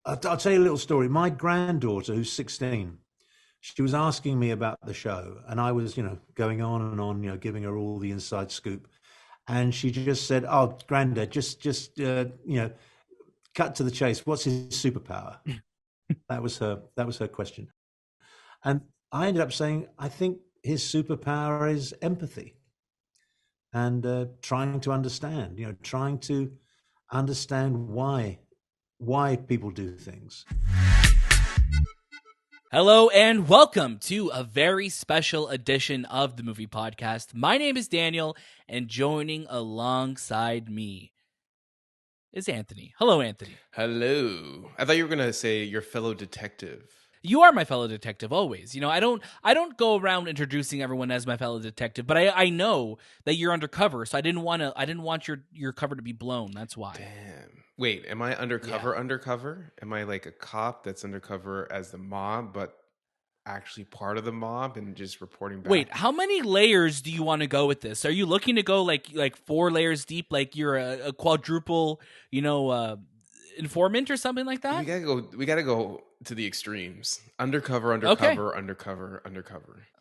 I'll tell you a little story. My granddaughter, who's 16, she was asking me about the show, and I was, going on and on, giving her all the inside scoop. And she just said, "Oh, Granddad, cut to the chase. What's his superpower?" That was her question. And I ended up saying, I think his superpower is empathy and trying to understand, trying to understand why people do things. Hello and welcome to a very special edition of the Movie Podcast. My name is Daniel, and joining alongside me is Anthony. Hello, Anthony. Hello. I thought you were gonna say your fellow detective. You are my fellow detective always. I don't go around introducing everyone as my fellow detective, but I know that you're undercover, so I didn't want your cover to be blown. That's why. Damn. Wait, am I undercover? Undercover? Am I like a cop that's undercover as the mob, but actually part of the mob and just reporting back? Wait, how many layers do you want to go with this? Are you looking to go like 4 layers deep, like you're a quadruple, informant or something like that? We gotta go to the extremes. Undercover.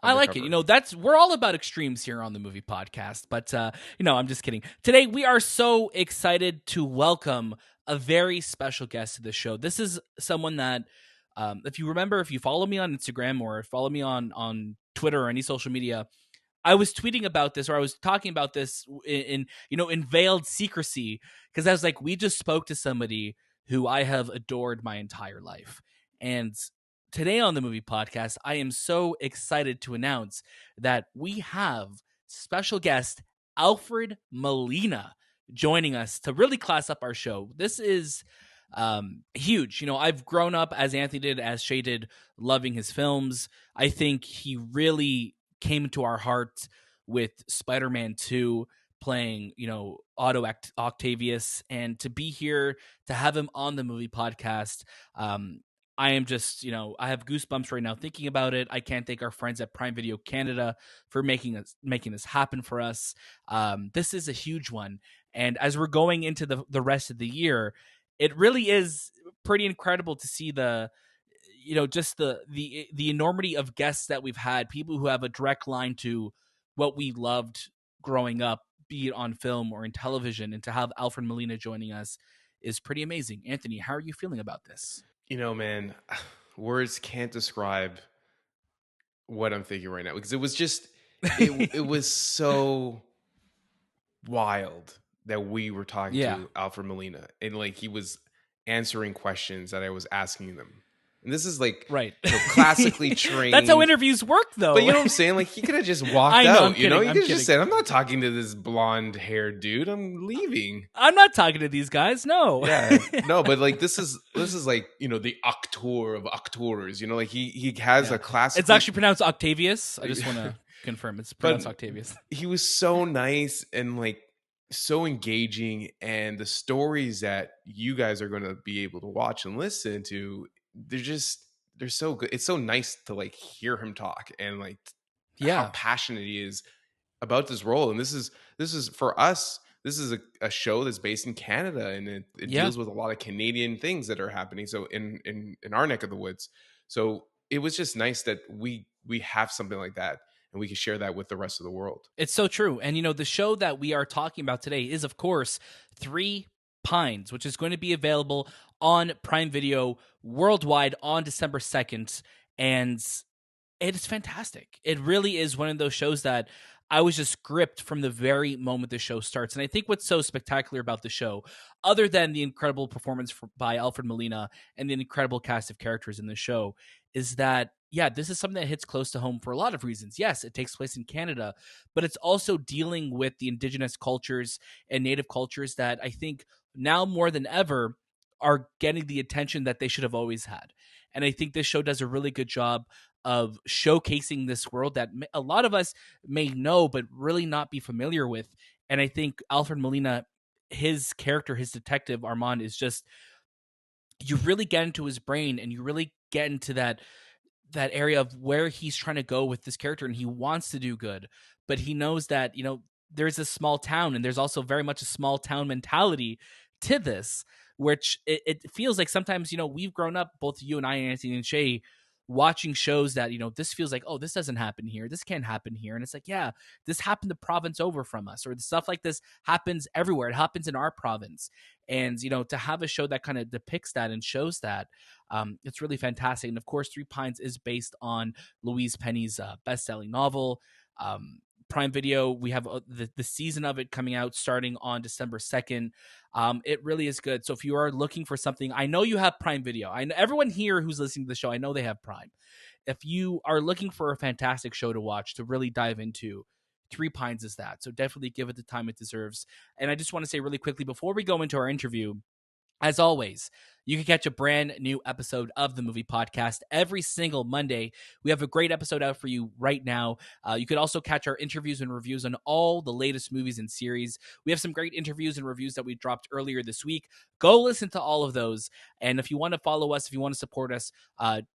I like it. We're all about extremes here on the Movie Podcast, but I'm just kidding. Today we are so excited to welcome a very special guest to the show. This is someone that if you follow me on Instagram or follow me on Twitter or any social media, I was tweeting about this, or I was talking about this in veiled secrecy, because I was like, we just spoke to somebody who I have adored my entire life. And today on the Movie Podcast, I am so excited to announce that we have special guest Alfred Molina joining us to really class up our show. This is huge. I've grown up, as Anthony did, as Shay did, loving his films. I think he really came into our hearts with Spider-Man 2, playing, Otto Octavius, and to be here to have him on the Movie Podcast. I am just, I have goosebumps right now thinking about it. I can't thank our friends at Prime Video Canada for making this happen for us. This is a huge one. And as we're going into the rest of the year, it really is pretty incredible to see just the enormity of guests that we've had, people who have a direct line to what we loved growing up, be it on film or in television, and to have Alfred Molina joining us is pretty amazing. Anthony, how are you feeling about this? Man, words can't describe what I'm thinking right now, because it was just it was so wild that we were talking to Alfred Molina, and like he was answering questions that I was asking them. And this is like right. Classically trained. That's how interviews work, though. But you know what I'm saying? Like he could have just walked I know, out. I'm kidding, He could have just said, "I'm not talking to this blonde-haired dude. I'm leaving. I'm not talking to these guys." No. Yeah, no. But like this is like the actor of actors. Like he has a classic. It's actually pronounced Octavius. I just want to confirm it's pronounced Octavius. He was so nice and like so engaging, and the stories that you guys are going to be able to watch and listen to, they're so good. It's so nice to like hear him talk and like how passionate he is about this role. And this is for us, this is a show that's based in Canada, and it deals with a lot of Canadian things that are happening. So in our neck of the woods. So it was just nice that we have something like that, and we can share that with the rest of the world. It's so true. And the show that we are talking about today is, of course, 3 Pines, which is going to be available on Prime Video worldwide on December 2nd. And it is fantastic. It really is one of those shows that I was just gripped from the very moment the show starts. And I think what's so spectacular about the show, other than the incredible performance by Alfred Molina and the incredible cast of characters in the show, is that, this is something that hits close to home for a lot of reasons. Yes, it takes place in Canada, but it's also dealing with the indigenous cultures and native cultures that I think now more than ever are getting the attention that they should have always had. And I think this show does a really good job of showcasing this world that a lot of us may know, but really not be familiar with. And I think Alfred Molina, his character, his detective, Armand, is just, you really get into his brain and you really get into that area of where he's trying to go with this character, and he wants to do good, but he knows that, there's a small town, and there's also very much a small town mentality to this, which it feels like sometimes, we've grown up, both you and I, Anthony and Shay, watching shows that, this feels like, oh, this doesn't happen here. This can't happen here. And it's like, yeah, this happened the province over from us, or stuff like this happens everywhere. It happens in our province. And, to have a show that kind of depicts that and shows that, it's really fantastic. And of course, Three Pines is based on Louise Penny's best-selling novel. Prime Video, we have the season of it coming out starting on December 2nd. It really is good. So if you are looking for something, I know you have Prime Video. I know everyone here who's listening to the show, I know they have Prime. If you are looking for a fantastic show to watch, to really dive into, Three Pines is that. So definitely give it the time it deserves. And I just want to say really quickly, before we go into our interview, as always, you can catch a brand new episode of the Movie Podcast every single Monday. We have a great episode out for you right now. You could also catch our interviews and reviews on all the latest movies and series. We have some great interviews and reviews that we dropped earlier this week. Go listen to all of those. And if you want to follow us, if you want to support us,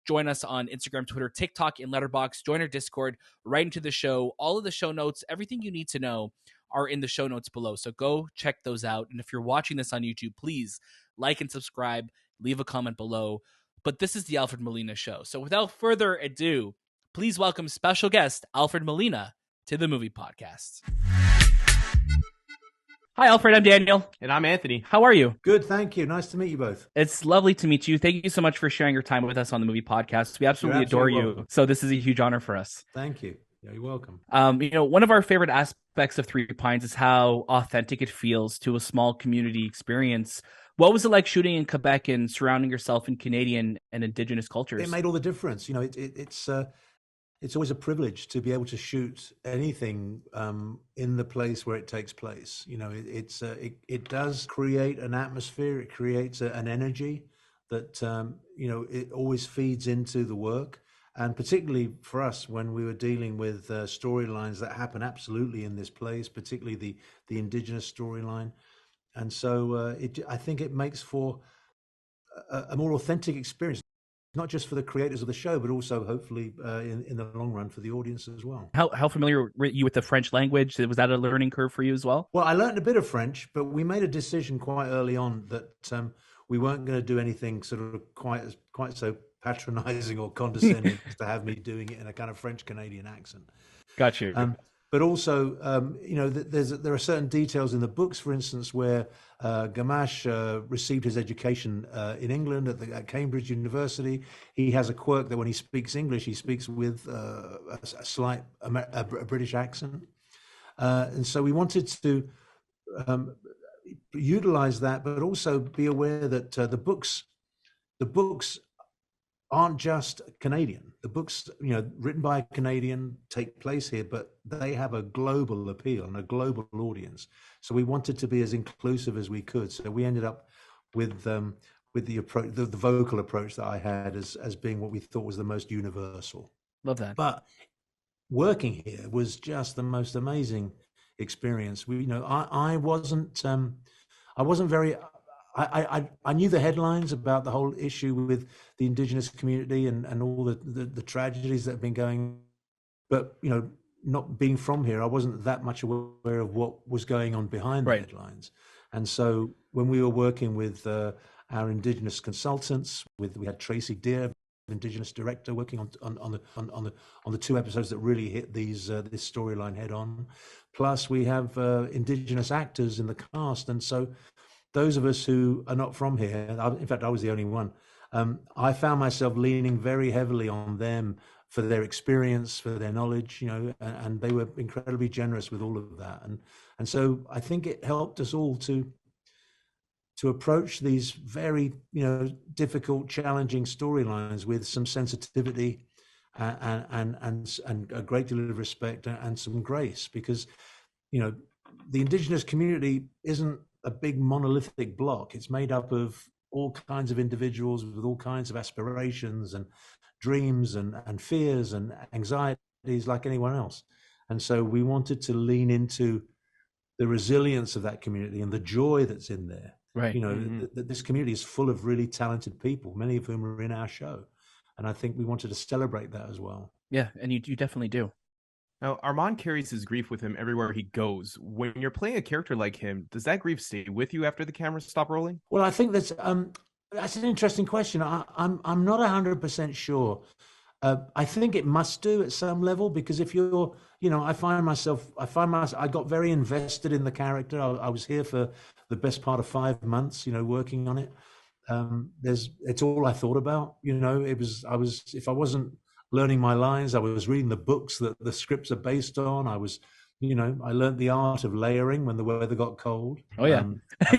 join us on Instagram, Twitter, TikTok, and Letterboxd. Join our Discord, right into the show. All of the show notes, everything you need to know are in the show notes below. So go check those out. And if you're watching this on YouTube, please like and subscribe, leave a comment below. But this is the Alfred Molina Show. So without further ado, please welcome special guest Alfred Molina to the Movie Podcast. Hi, Alfred. I'm Daniel. And I'm Anthony. How are you? Good, thank you. Nice to meet you both. It's lovely to meet you. Thank you so much for sharing your time with us on the Movie Podcast. We absolutely adore you. Welcome. So this is a huge honor for us. Thank you. Yeah, you're welcome. One of our favorite aspects of Three Pines is how authentic it feels to a small community experience. What was it like shooting in Quebec and surrounding yourself in Canadian and Indigenous cultures? It made all the difference. It's always a privilege to be able to shoot anything in the place where it takes place. It does create an atmosphere. It creates an energy that it always feeds into the work. And particularly for us, when we were dealing with storylines that happen absolutely in this place, particularly the Indigenous storyline. And so I think it makes for a more authentic experience, not just for the creators of the show, but also hopefully in the long run for the audience as well. How familiar were you with the French language? Was that a learning curve for you as well? Well, I learned a bit of French, but we made a decision quite early on that we weren't going to do anything sort of quite so patronizing or condescending to have me doing it in a kind of French Canadian accent. Got you. But also, there are certain details in the books, for instance, where Gamache received his education in England at Cambridge University. He has a quirk that when he speaks English, he speaks with a slight British accent. And so we wanted to utilize that, but also be aware that the books aren't just Canadian. The books, written by a Canadian, take place here, but they have a global appeal and a global audience. So we wanted to be as inclusive as we could. So we ended up with the approach, the vocal approach that I had as being what we thought was the most universal. Love that. But working here was just the most amazing experience. I wasn't very. I knew the headlines about the whole issue with the Indigenous community and all the tragedies that have been going, but not being from here, I wasn't that much aware of what was going on behind the headlines. And so when we were working with our Indigenous consultants, we had Tracy Deer, Indigenous director, working on the two episodes that really hit this storyline head on. Plus, we have Indigenous actors in the cast, and so those of us who are not from here, in fact, I was the only one, I found myself leaning very heavily on them for their experience, for their knowledge, and they were incredibly generous with all of that. And so I think it helped us all to approach these very, difficult, challenging storylines with some sensitivity and a great deal of respect and some grace, because, the Indigenous community isn't a big monolithic block. It's made up of all kinds of individuals with all kinds of aspirations and dreams and fears and anxieties like anyone else. And so we wanted to lean into the resilience of that community and the joy that's in there. Right. This community is full of really talented people, many of whom are in our show. And I think we wanted to celebrate that as well. Yeah, and you definitely do. Now, Armand carries his grief with him everywhere he goes. When you're playing a character like him, does that grief stay with you after the cameras stop rolling? Well, I think that's an interesting question. I'm not 100% sure. I think it must do at some level, because if you're, I got very invested in the character. I was here for the best part of 5 months, working on it. It's all I thought about. If I wasn't learning my lines, I was reading the books that the scripts are based on. I learned the art of layering when the weather got cold. Oh yeah. I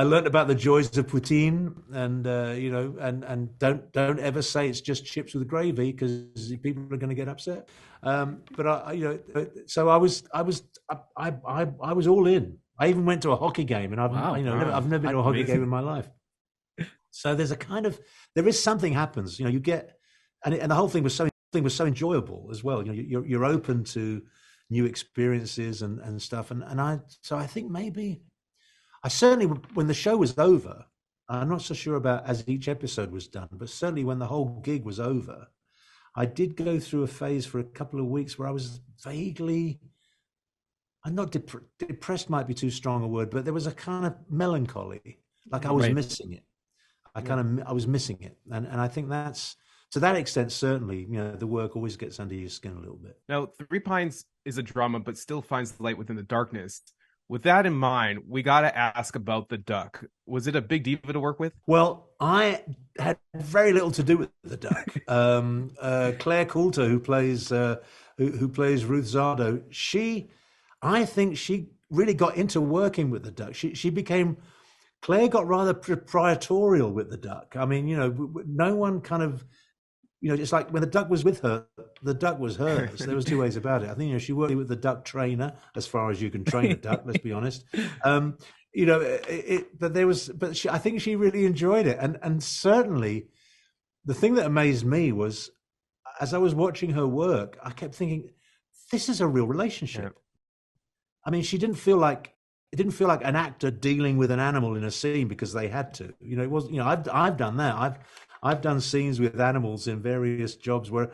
learned about the joys of poutine, and and don't ever say it's just chips with gravy, because people are going to get upset. So I was all in. I even went to a hockey game, and I've never been to a hockey game in my life. So there is something happens. You get, and the whole thing was so enjoyable as well. You're open to new experiences and stuff. So I think maybe I certainly, when the show was over, I'm not so sure about as each episode was done, but certainly when the whole gig was over, I did go through a phase for a couple of weeks where I was vaguely, I'm not depressed might be too strong a word, but there was a kind of melancholy, like I was missing it. I was missing it. And I think that's, to that extent, certainly, the work always gets under your skin a little bit. Now, Three Pines is a drama, but still finds the light within the darkness. With that in mind, we got to ask about the duck. Was it a big diva to work with? Well, I had very little to do with the duck. Claire Coulter, who plays Ruth Zardo, I think she really got into working with the duck. Claire got rather proprietorial with the duck. I mean, no one kind of, it's like when the duck was with her, the duck was hers. There was two ways about it. I think, she worked with the duck trainer, as far as you can train a duck, let's be honest. I think she really enjoyed it. And certainly the thing that amazed me was, as I was watching her work, I kept thinking, this is a real relationship. Yeah. I mean, it didn't feel like an actor dealing with an animal in a scene because they had to. It was. I've done that. I've done scenes with animals in various jobs where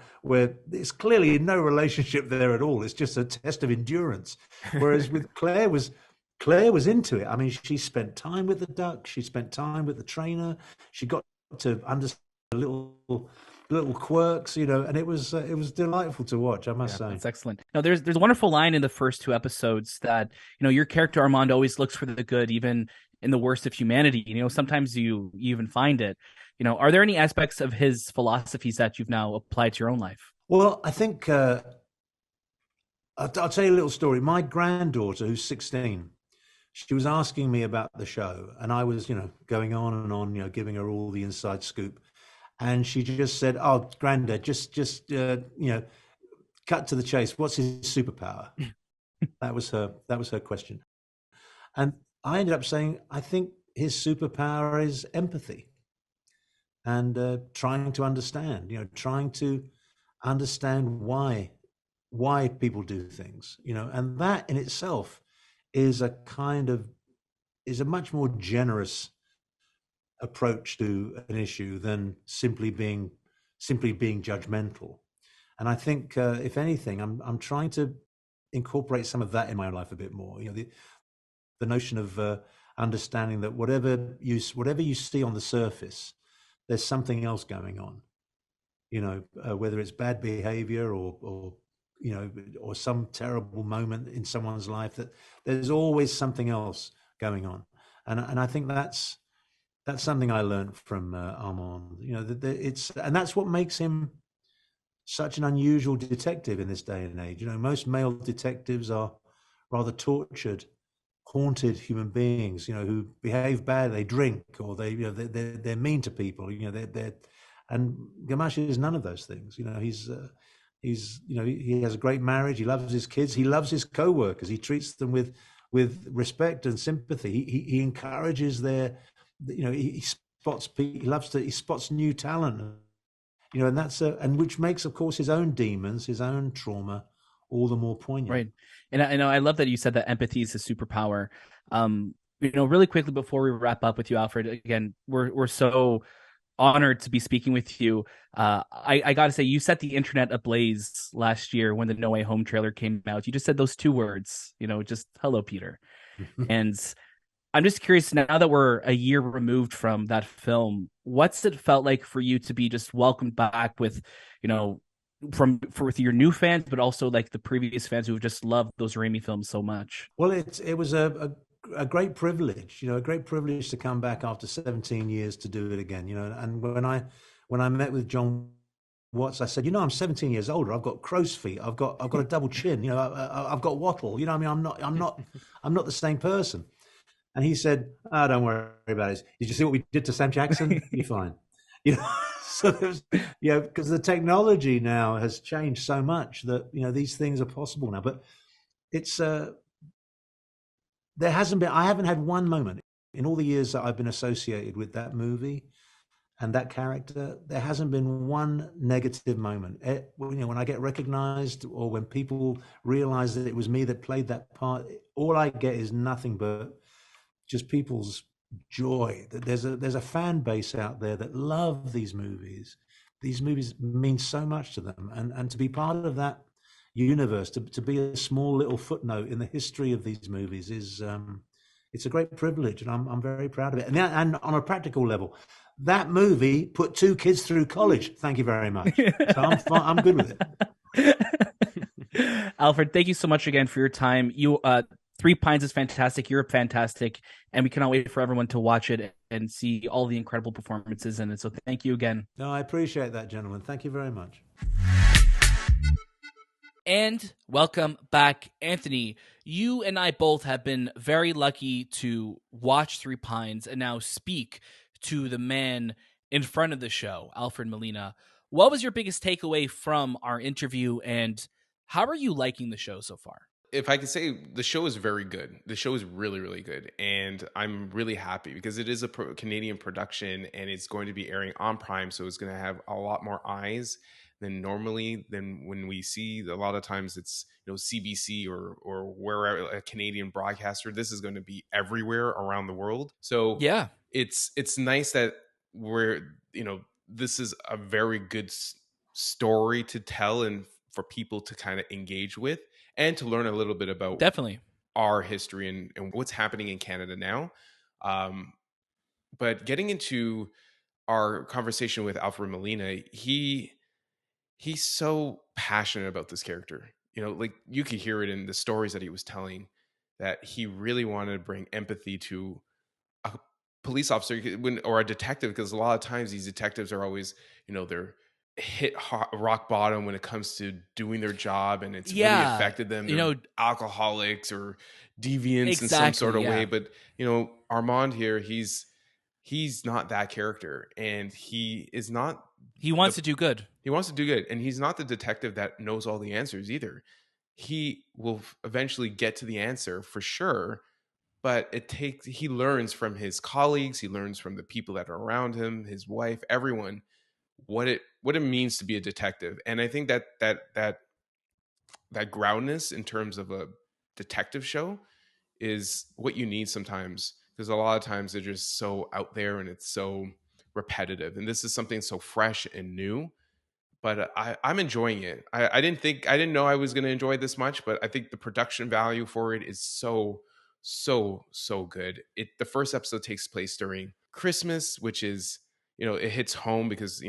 there's clearly no relationship there at all. It's just a test of endurance. Whereas with Claire was into it. I mean, she spent time with the duck. She spent time with the trainer. She got to understand little quirks, and it was delightful to watch, I must say. That's excellent. Now, there's a wonderful line in the first 2 episodes that, your character Armand always looks for the good, even in the worst of humanity. Sometimes you even find it. Are there any aspects of his philosophies that you've now applied to your own life? Well, I think I'll tell you a little story. My granddaughter, who's 16, she was asking me about the show, and I was, going on and on, giving her all the inside scoop. And she just said, "Oh, Granddad, just cut to the chase. What's his superpower?" That was her question. And I ended up saying, I think his superpower is empathy, and trying to understand. Trying to understand why people do things. And that in itself is a much more generous approach to an issue than simply being judgmental. And I think, if anything, I'm trying to incorporate some of that in my life a bit more. The notion of understanding that whatever you see on the surface, there's something else going on. Whether it's bad behavior or some terrible moment in someone's life, that there's always something else going on. And I think that's something I learned from Armand. And that's what makes him such an unusual detective in this day and age. Most male detectives are rather tortured, haunted human beings. Who behave bad, they drink, or they're mean to people. And Gamache is none of those things. He has a great marriage. He loves his kids. He loves his co-workers. He treats them with respect and sympathy. He encourages he spots new talent, and which makes, of course, his own demons, his own trauma, all the more poignant. Right. And I love that you said that empathy is a superpower. Really quickly before we wrap up with you, Alfred, again, we're so honored to be speaking with you. I got to say, you set the internet ablaze last year when the No Way Home trailer came out. You just said those two words, just hello, Peter. And I'm just curious, now that we're a year removed from that film, what's it felt like for you to be just welcomed back with, with your new fans, but also like the previous fans who have just loved those Raimi films so much? Well, it was a great privilege, a great privilege to come back after 17 years to do it again, And when I met with John Watts, I said, I'm 17 years older. I've got crow's feet. I've got a double chin. I've got wattle. I mean, I'm not the same person. And he said, "Oh, don't worry about it. Did you see what we did to Sam Jackson? You're fine." So there's, because the technology now has changed so much that these things are possible now. But it's I haven't had one moment in all the years that I've been associated with that movie and that character. There hasn't been one negative moment. When I get recognized or when people realize that it was me that played that part, all I get is nothing but just people's joy. That there's a fan base out there that love these movies. These movies mean so much to them, and to be part of that universe, to be a small little footnote in the history of these movies is it's a great privilege, and I'm very proud of it. And on a practical level, that movie put 2 kids through college. Thank you very much. So I'm good with it. Alfred, thank you so much again for your time. Three Pines is fantastic. You're fantastic. And we cannot wait for everyone to watch it and see all the incredible performances in it. So thank you again. No, I appreciate that, gentlemen. Thank you very much. And welcome back, Anthony. You and I both have been very lucky to watch Three Pines and now speak to the man in front of the show, Alfred Molina. What was your biggest takeaway from our interview, and how are you liking the show so far? If I could say, the show is very good. The show is really, really good. And I'm really happy because it is a Canadian production and it's going to be airing on Prime. So it's going to have a lot more eyes than normally, than when we see a lot of times it's, CBC or wherever, a Canadian broadcaster. This is going to be everywhere around the world. So yeah, it's nice that this is a very good story to tell and for people to kind of engage with. And to learn a little bit about definitely our history and what's happening in Canada now. But getting into our conversation with Alfred Molina, he's so passionate about this character. Like you could hear it in the stories that he was telling, that he really wanted to bring empathy to a police officer or a detective, because a lot of times these detectives are always, they're hit rock bottom when it comes to doing their job, and it's really affected them. They're alcoholics or deviants in some sort of way. But Armand here, he's not that character, and he is not. He wants to do good. He wants to do good, and he's not the detective that knows all the answers either. He will eventually get to the answer for sure, but he learns from his colleagues. He learns from the people that are around him, his wife, everyone, what it means to be a detective. And I think that groundness in terms of a detective show is what you need sometimes, because a lot of times they're just so out there and it's so repetitive, and this is something so fresh and new. But I'm enjoying it. I didn't know I was going to enjoy it this much, but I think the production value for it is so good. The first episode takes place during Christmas, which is, it hits home because,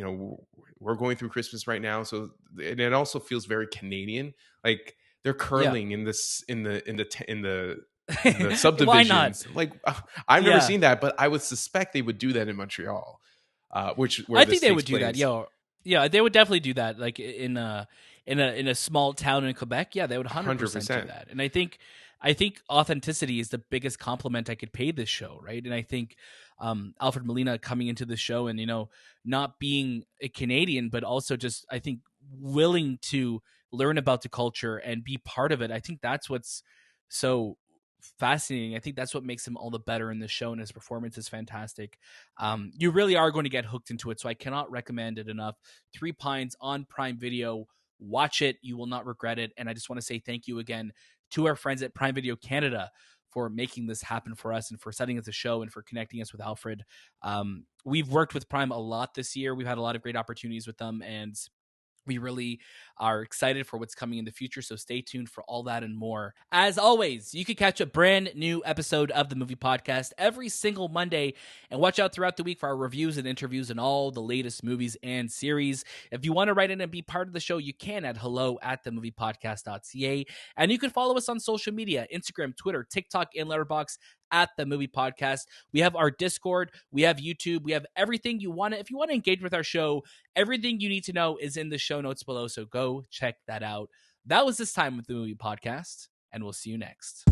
we're going through Christmas right now. So, and it also feels very Canadian. Like they're curling in the subdivisions. Why not? Like I've never seen that, but I would suspect they would do that in Montreal, where I think they would do that. Yeah, they would definitely do that. Like in a small town in Quebec, they would 100% do that. And I think authenticity is the biggest compliment I could pay this show, right? And I think Alfred Molina coming into the show and not being a Canadian, but also just I think willing to learn about the culture and be part of it. I think that's what's so fascinating. I think that's what makes him all the better in the show, and his performance is fantastic. You really are going to get hooked into it, so I cannot recommend it enough. Three Pines on Prime Video. Watch it. You will not regret it. And I just want to say thank you again to our friends at Prime Video Canada for making this happen for us and for setting us a show and for connecting us with Alfred. We've worked with Prime a lot this year. We've had a lot of great opportunities with them, and we really are excited for what's coming in the future, so stay tuned for all that and more. As always, you can catch a brand new episode of the Movie Podcast every single Monday, and watch out throughout the week for our reviews and interviews and all the latest movies and series. If you want to write in and be part of the show, you can at hello@TheMoviePodcast.ca, and you can follow us on social media, Instagram, Twitter, TikTok, and Letterboxd at The Movie Podcast. We have our Discord, we have YouTube, we have everything you want to. If you want to engage with our show, everything you need to know is in the show notes below, so go check that out. That was this time with The Movie Podcast, and we'll see you next.